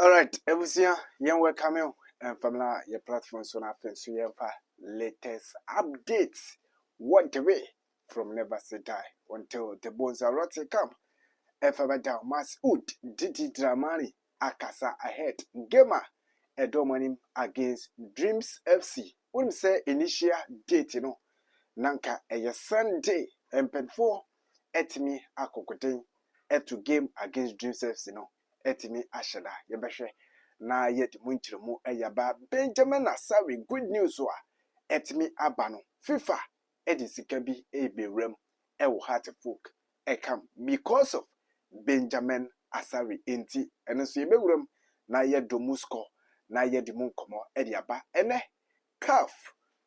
All right, everyone, you welcome you and family your platform so now so you have latest updates. What the way from never say die until the bones are rotting come. Efaba down Masood Didi Dramani Akasa ahead Gema Edomanim against Dreams FC. Wouldn't say initial date, Nanka a Sunday and pen 4 etimi akokoten etu game against Dreams FC etimi ashada yebehwe na yet munchiremu eyaba Benjamin Asare good news wa etimi aba no FIFA edisika bi eberem ewo Heartfolk ekam because of Benjamin Asare enti eno so yebewuram na ye domusko na ye di munkomo ediaba ene CAF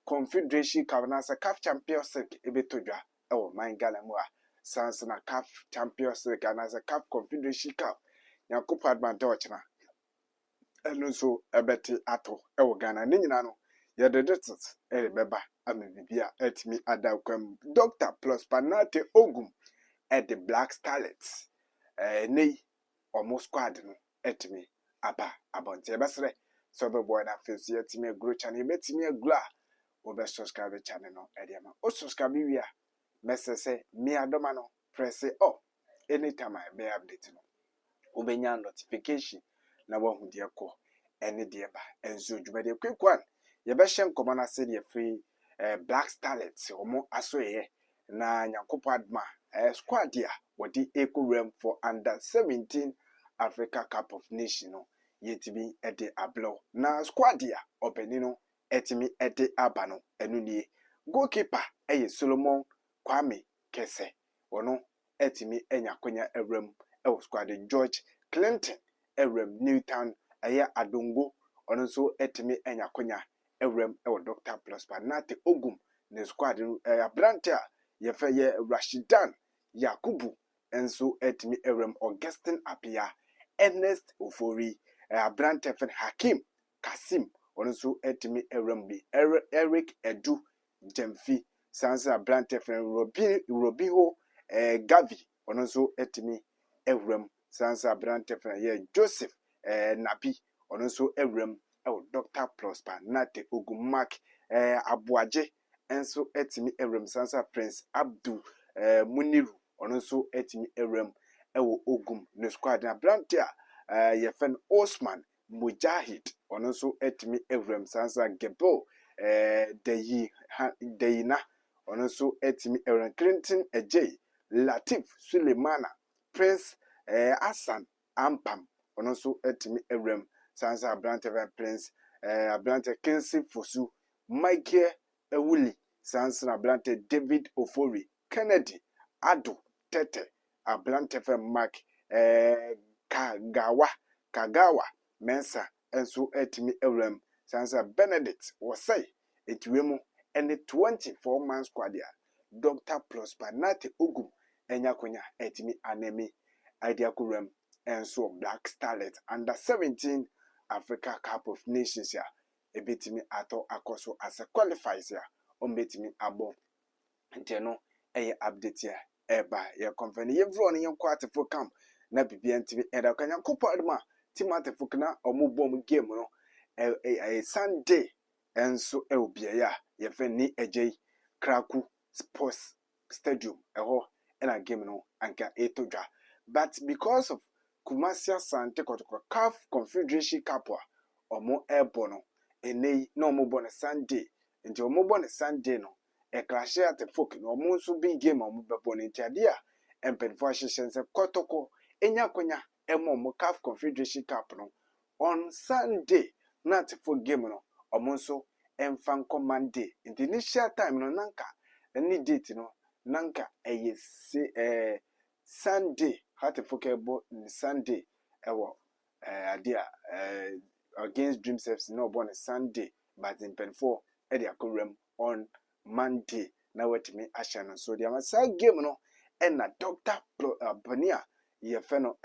Confederation Cup na CAF Champions League ebetodwa ewo mangala mu a sans na CAF Champions League na CAF Confederation Cup Yakubu advantage na eno so ebeti ato ewo Ghana ne nyina no ye de detet beba amebibia etimi adakwam Dr. Plus Panate Ogum at the Black Starlets nei omo squad no etimi aba abonte besre so be boy na face etimi grow channel betimi agla obe subscribe channel no ediama o subscribe wi a message me adoma no press anytime I be update no obenya notification na wahu de ko ene de ba enzo dwumade quick one ye be hye nkomo na se de free Black Starlets omo asoye na Nyankopɔ adma squad ya wodi equilibrium for under 17 Africa Cup of Nations no yetibi ede ablo na squad ya openi no etimi ede aba no enu nie goalkeeper Solomon Kwame Kese wono etimi enyakonya ewrem squad George Clinton ewrem Newtown Adongo ono so etimi enyakonya ewrem Dr. Plus Panate Ogum ne squad abrante ye Rashidan Yakubu enso etimi ewrem Augustine Apia Ernest Ofori abrante Hakim Kasim ono so etimi ewrem bi Eric Edu Jemfi sansa abrante Robiho Gavi ono so etimi ewrem sansa abrante ye Joseph Nabi ono so ewrem Dr. Plus Panate Ogum Mark Abuaje enso etimi ewrem sansa Prince Abdul Muniru ono so etimi ewrem Ogum ne squad na brante yefen Osman Mujahid ono so etimi ewrem sansa Gebo Deyina ono so etimi ewrem Clinton Ejay Latif Sulemana Prince Hassan Ampam ono so etimi ewrem sansa brante Prince Abrante Kensi Fosu Michael Ewuli sansa Abrante David Ofori Kennedy Ado Tete Abrante Mark Kagawa Mensa enso etimi ewrem sansa Benedict Wasai etwemu ene 24 man squad ya Dr. Plus Panate Ogum enyakonya etimi anemi Idiakurem enso Black Starlet under 17 Africa Cup of Nations ya ebetimi ato akoso as a qualifiers ya ombetimi abo nteno update ya eba ya company yevro ne Heartfolk camp na bibia ntimi eda kanya Nyankopɔ adma team Heartfolk na omubom game no Sunday enso obia ya yefe ni ejei Kraku Sports Stadium ena game no anka etodwa but because of Kumasi Asante Kotoko CAF Confederation Cup omo ebono enei na omo bo na Sunday nti omo bo na Sunday no clash Heartfolk no omo so big game omo bebo no nti ade a empenfo ahyehyɛ Kotoko enyakonya omo CAF Confederation Cup no on Sunday na Heartfolk game no omo so emfan commande nti initial time no nanka any date no nanka Sunday Heartfolk ebo Sunday adia against Dreams FC no born Sunday but in pen 4 akurem on Monday na wetimi ashano so dia masa game no na Dr. Pania yefeno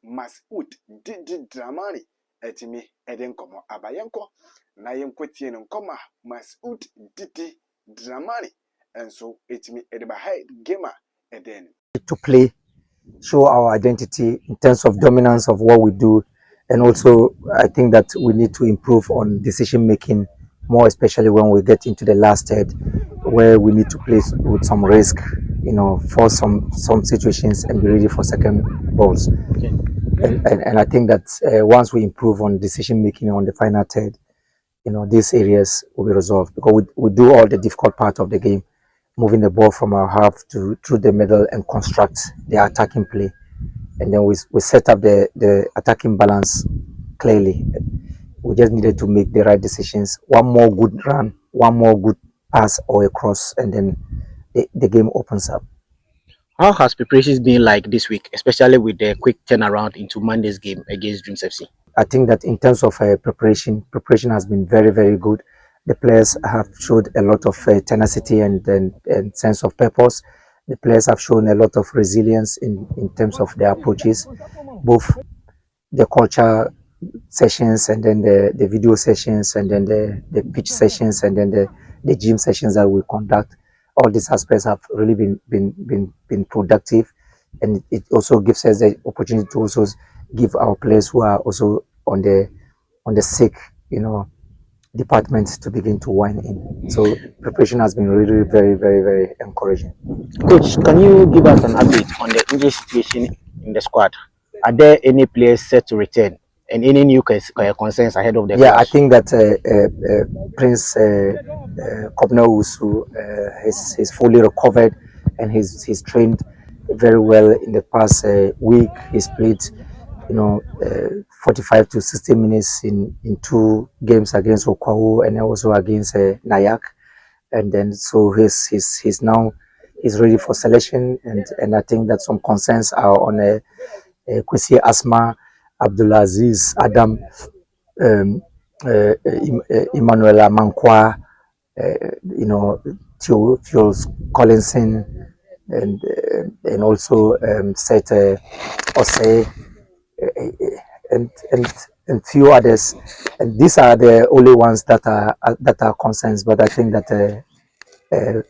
Masood Didi Dramani etimi edenkomo abayenko na yenkotie no nkoma Masood Didi Dramani enso etimi edeba head gamer eden to play, show our identity in terms of dominance of what we do, And also, I think that we need to improve on decision making more, especially when we get into the last third, where we need to play with some risk, for some situations and be ready for second balls. Okay. And I think that once we improve on decision making on the final third, these areas will be resolved because we do all the difficult part of the game, moving the ball from our half to through the middle and construct the attacking play. And then we set up the attacking balance clearly. We just needed to make the right decisions. One more good run, one more good pass or a cross, and then the game opens up. How has preparations been like this week, especially with the quick turnaround into Monday's game against Dreams FC? I think that in terms of preparation has been very, very good. The players have showed a lot of tenacity and sense of purpose. The players have shown a lot of resilience in terms of their approaches, both the culture sessions and then the video sessions and then the pitch sessions and then the gym sessions that we conduct. All these aspects have really been productive, and it also gives us the opportunity to also give our players who are also on the sick, department to begin to wind in. So preparation has been really very, very, very encouraging. Coach, can you give us an update on the injury situation in the squad? Are there any players set to return and any new concerns ahead of the Yeah, I clash? think that Prince Kobna Usu is fully recovered and he's trained very well in the past week. He's played, 45 to 60 minutes in two games against Okwahu and also against Nayak. And then so he's now he's ready for selection, and I think that some concerns are on Kwesi Asma, Abdulaziz Adam, um, Emmanuel Amankwa, Theophilus Collinson, and also Seth Osei, and and few others. And these are the only ones that are concerns. But I think that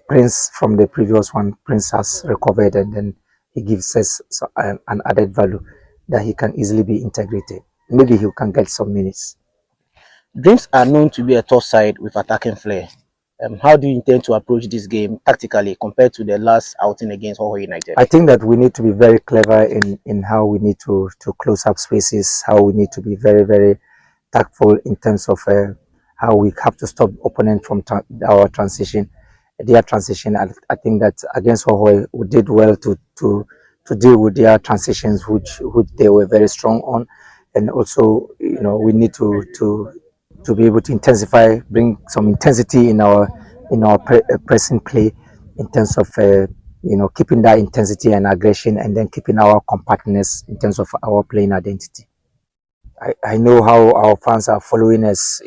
Prince from the previous one, Prince has recovered, and then he gives us an added value that he can easily be integrated. Maybe he can get some minutes. Dreams are known to be a tough side with attacking flair. How do you intend to approach this game tactically compared to the last outing against Hoho United? I think that we need to be very clever in how we need to close up spaces, how we need to be very, very tactful in terms of how we have to stop opponent from our transition, their transition. I think that against Hoho, we did well to deal with their transitions, which they were very strong on, and also we need to be able to intensify, bring some intensity in our pressing play in terms of keeping that intensity and aggression, and then keeping our compactness in terms of our playing identity. I know how our fans are following us.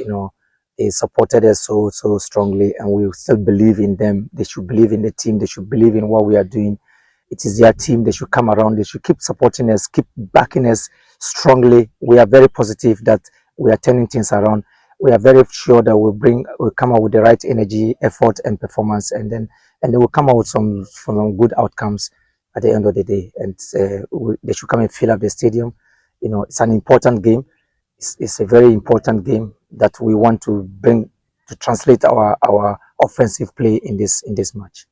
They supported us so strongly, and we still believe in them. They should believe in the team. They should believe in what we are doing. It is their team. They should come around. They should keep supporting us, keep backing us strongly. We are very positive that we are turning things around. We are very sure that we'll come out with the right energy, effort, and performance, and then we'll come out with some good outcomes at the end of the day. And they should come and fill up the stadium. It's an important game. It's a very important game that we want to bring to translate our offensive play in this match.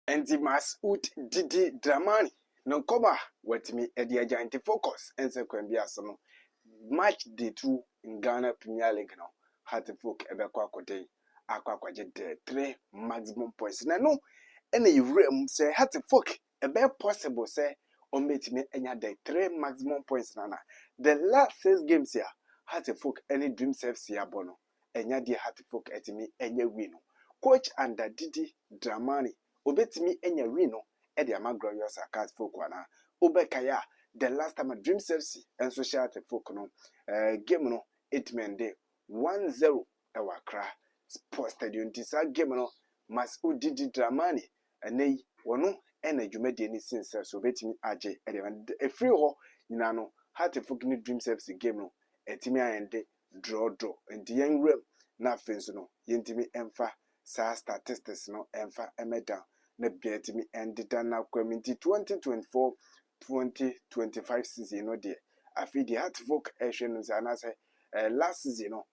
Endi Masood Didi Dramani no nkɔma watumi ɛde agya nti focus ɛnsɛ kwan bi ase no match day 2 in Ghana Premier League no Heartfolk ɛbɛkɔ akɔden akɔ akɔgye the 3 maximum points na no ɛna yɛwura mu sɛ Heartfolk ɛbɛyɛ possible sɛ ɔmbɛtumi ɛnya the 3 maximum points nana the last 6 games here Heartfolk ɛne Dreams FC abɔ no ɛnya deɛ Heartfolk ɛtumi ɛnyɛ win no coach under Didi Dramani obetimi enya win no e de ama Glorious Hearts folk ana obekaya the last time Dreams FC enso share folk no game no it mende 1-0 e wakra Sports Stadium tisa game no Masood Didi Dramani enei wono ena dwumade ni sinse so obetimi age e de free ho nyina no Heart folk ni Dreams FC game no etimi ayende draw and yen rem na afenso no yentimi emfa sa statistics no emfa emeda na biatimi endida na kwamiti 2024 2025 season no de afi de Heartfolk ehwe no za na say last season no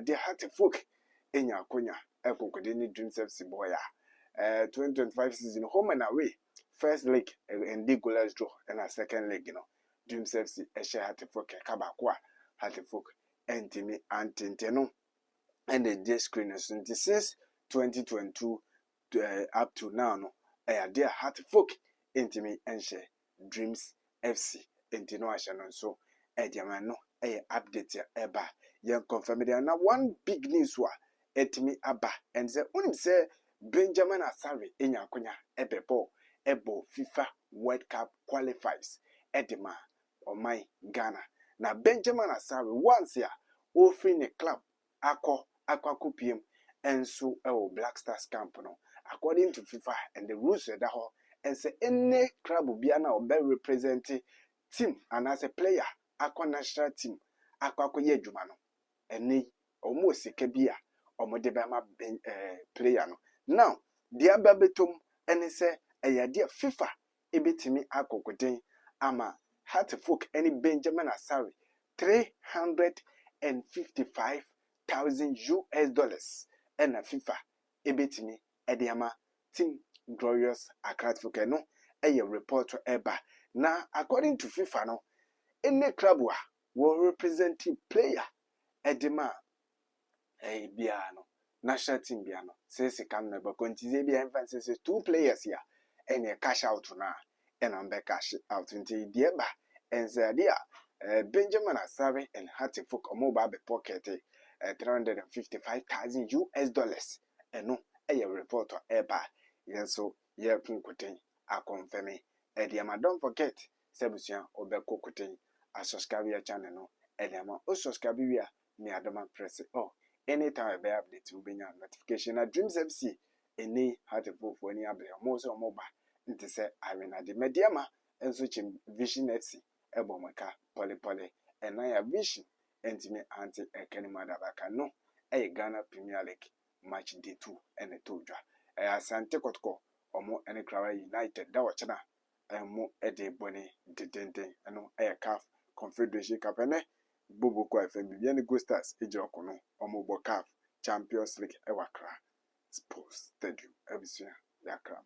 de Heartfolk enya akonya ekokode ni Dreams FC boy 2025 season home and away first leg and the goalless draw and a second leg Dreams FC ehwe Heartfolk kabako a Heartfolk entimi antinteno and the screen since 2022 up to now no dear Heartfolk entimi enhye Dreams FC entino ahye no so diama no update ya eba yen confirm there na one big news wa etimi aba and say unim say Benjamin Asare enya akonya ebo FIFA World Cup qualifies edema oman Ghana na Benjamin Asare once ya ofri ne club akwa enso Black Stars camp no according to FIFA and the rules that ho and say any club bia na obe represent team and as a player akwa national team akwa ye adwuma no eni omo sika bia omo de be ma player no now dia babetom eni say dia FIFA ebetimi akokoden ama Heartfolk any Benjamin Asare $355,000 and FIFA ebetimi ediama team Glorious Heartfolk no report eba na according to FIFA no any club will represent player edema biano national team biano says come never continue be emphasis 2 players here and cash out na and ambe cash out into dieba and zadia Benjamin Asare and Heartfolk mobile pocket $355,000 and no report eba yes so yeah punkoten a confirm ediama don't forget sebusian obeko koten a subscribe your channel no ediama o subscribe wia me adama press anytime I be update you benya notification na Dreams FC any Heartfolk for any able mo so mo ba nti say awena de mediama enso chim Vision FC ebomaka pole and na ya Vision entime anti ekeni madabaka no Ghana Premier League match day 2 and the todwa asante kotoko omo ene Krawa United da wachana mo ede boni dedenden eno CAF Confederation Cup ene bobo kwa FM Bibiani Go Stars ejokono omo bo CAF Champions League Wakra Sports Stadium ebisia yakra